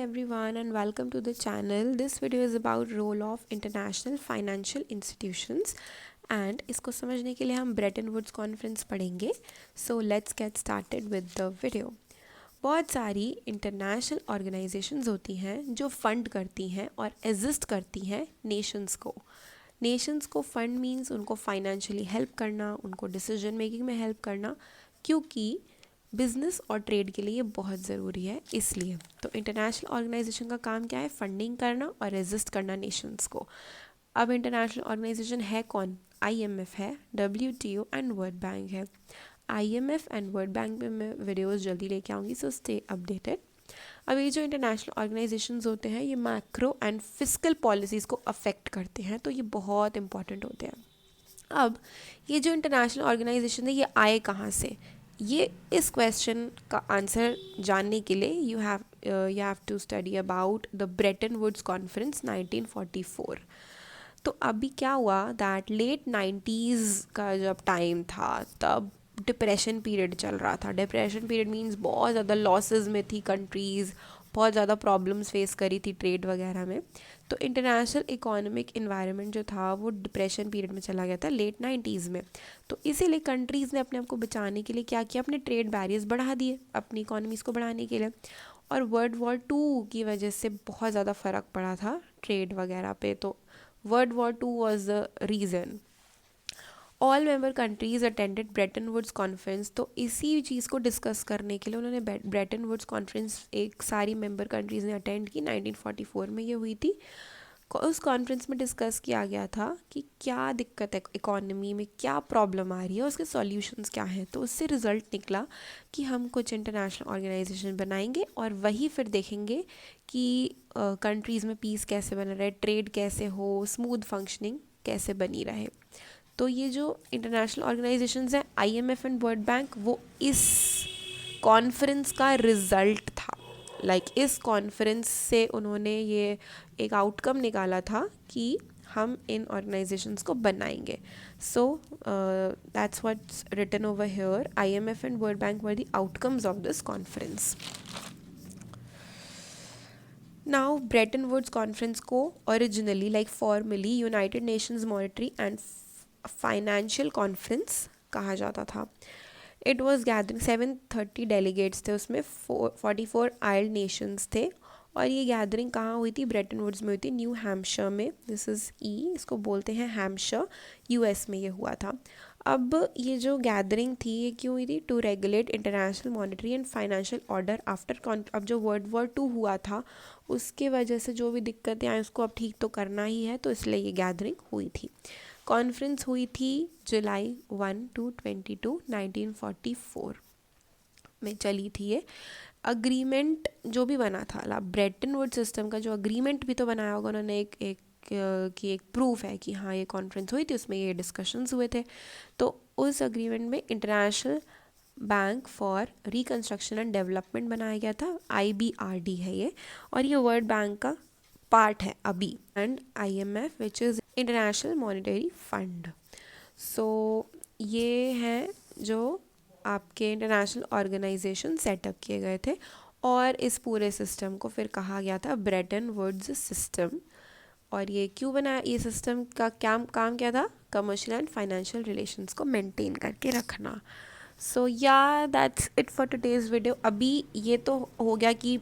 everyone and welcome to the channel. This video is about role of international financial institutions and इसको समझने के लिए हम Brayton Woods conference पढ़ेंगे. So let's get started with the video. बहुत सारी international organisations होती हैं जो फंड करती हैं और एग्जिस्ट करती हैं नेशंस को फंड मींस उनको फाइनेंशियली हेल्प करना, उनको डिसीजन मेकिंग में हेल्प करना, क्योंकि बिजनेस और ट्रेड के लिए ये बहुत ज़रूरी है. इसलिए तो इंटरनेशनल ऑर्गेनाइजेशन का काम क्या है? फंडिंग करना और रेजिस्ट करना नेशंस को. अब इंटरनेशनल ऑर्गेनाइजेशन है कौन? IMF है, WTO एंड वर्ल्ड बैंक है. IMF एंड वर्ल्ड बैंक पे मैं वीडियोस जल्दी लेके आऊँगी, सो स्टे अपडेटेड. अब ये जो इंटरनेशनल ऑर्गेनाइजेशंस होते हैं ये मैक्रो एंड फिस्कल पॉलिसीज़ को अफेक्ट करते हैं, तो ये बहुत इंपॉर्टेंट होते हैं. अब ये जो इंटरनेशनल ऑर्गेनाइजेशन है ये आए कहाँ से? ये इस क्वेश्चन का आंसर जानने के लिए you have to study about the Bretton Woods conference 1944. तो अभी क्या हुआ दैट लेट 90s का जब टाइम था तब डिप्रेशन पीरियड चल रहा था. डिप्रेशन पीरियड मीन्स बहुत ज़्यादा लॉसेस में थी कंट्रीज़, बहुत ज़्यादा प्रॉब्लम्स फेस करी थी ट्रेड वगैरह में. तो इंटरनेशनल इकोनॉमिक इन्वायरमेंट जो था वो डिप्रेशन पीरियड में चला गया था लेट 90s में. तो इसीलिए कंट्रीज़ ने अपने आप को बचाने के लिए क्या किया? अपने ट्रेड बैरियर्स बढ़ा दिए अपनी इकोनॉमीज़ को बढ़ाने के लिए. और वर्ल्ड वॉर 2 की वजह से बहुत ज़्यादा फ़र्क पड़ा था ट्रेड वगैरह पे. तो world war 2 was the reason. All member countries attended Bretton Woods conference. तो इसी चीज़ को डिस्कस करने के लिए उन्होंने ब्रेटन वुड्स कॉन्फ्रेंस एक सारी मेंबर कंट्रीज़ ने अटेंड की. 1944 में ये हुई थी. उस कॉन्फ्रेंस में डिस्कस किया गया था कि क्या दिक्कत है इकोनॉमी में, क्या प्रॉब्लम आ रही है, उसके सॉल्यूशंस क्या हैं. तो उससे रिज़ल्ट निकला कि हम कुछ इंटरनेशनल ऑर्गेनाइजेशन बनाएंगे और वही फिर देखेंगे कि कंट्रीज़ में पीस कैसे बना रहे, ट्रेड कैसे हो, स्मूथ फंक्शनिंग कैसे बनी रहे. तो ये जो इंटरनेशनल ऑर्गेनाइजेशंस हैं IMF एंड वर्ल्ड बैंक, वो इस कॉन्फ्रेंस का रिज़ल्ट था. इस कॉन्फ्रेंस से उन्होंने ये एक आउटकम निकाला था कि हम इन ऑर्गेनाइजेशंस को बनाएंगे. So that's what's written over here. IMF and world bank were the outcomes of this conference. Now Bretton Woods conference को originally formally United Nations monetary and financial conference कहा जाता था. इट वॉज गैदरिंग 730 डेलीगेट्स थे, उसमें 44 आइल्ड Nations थे. और ये gathering कहाँ हुई थी? ब्रेटन वुड्स में हुई थी, न्यू हैम्पशायर में. दिस इज़ इसको बोलते हैं हैम्पशायर, US में ये हुआ था. अब ये जो गैदरिंग थी ये क्यों हुई थी? To regulate international monetary and financial order after. अब जो वर्ल्ड वॉर 2 हुआ था उसके वजह से जो भी दिक्कतें आई उसको अब ठीक तो करना ही है, तो इसलिए ये गैदरिंग हुई थी. कॉन्फ्रेंस हुई थी जुलाई 1 to 22 1944 में चली थी ये. अग्रीमेंट जो भी बना था ब्रेटन वुड्स सिस्टम का, जो अग्रीमेंट भी तो बनाया होगा उन्होंने, एक प्रूफ है कि हाँ ये कॉन्फ्रेंस हुई थी, उसमें ये डिस्कशंस हुए थे. तो उस अग्रीमेंट में international bank for reconstruction and development बनाया गया था. IBRD है ये, और ये वर्ल्ड बैंक का पार्ट है अभी. And IMF which is international monetary fund. So ये हैं जो आपके इंटरनेशनल ऑर्गेनाइजेशन सेटअप किए गए थे. और इस पूरे सिस्टम को फिर कहा गया था ब्रेटन वुड्स सिस्टम. और ये क्यों बना? ये सिस्टम का क्या काम क्या था? कमर्शियल एंड फाइनेंशियल रिलेशंस को मेंटेन करके रखना. सो या that's it for today's video. अभी ये तो हो गया कि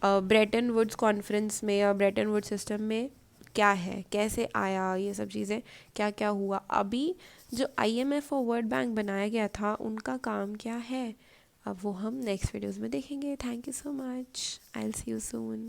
ब्रेटन वुड्स कॉन्फ्रेंस में या ब्रेटन वुड्स सिस्टम में क्या है, कैसे आया, ये सब चीज़ें क्या क्या हुआ. अभी जो IMF और वर्ल्ड बैंक बनाया गया था उनका काम क्या है, अब वो हम नेक्स्ट वीडियोज़ में देखेंगे. Thank you so much. I will see you soon.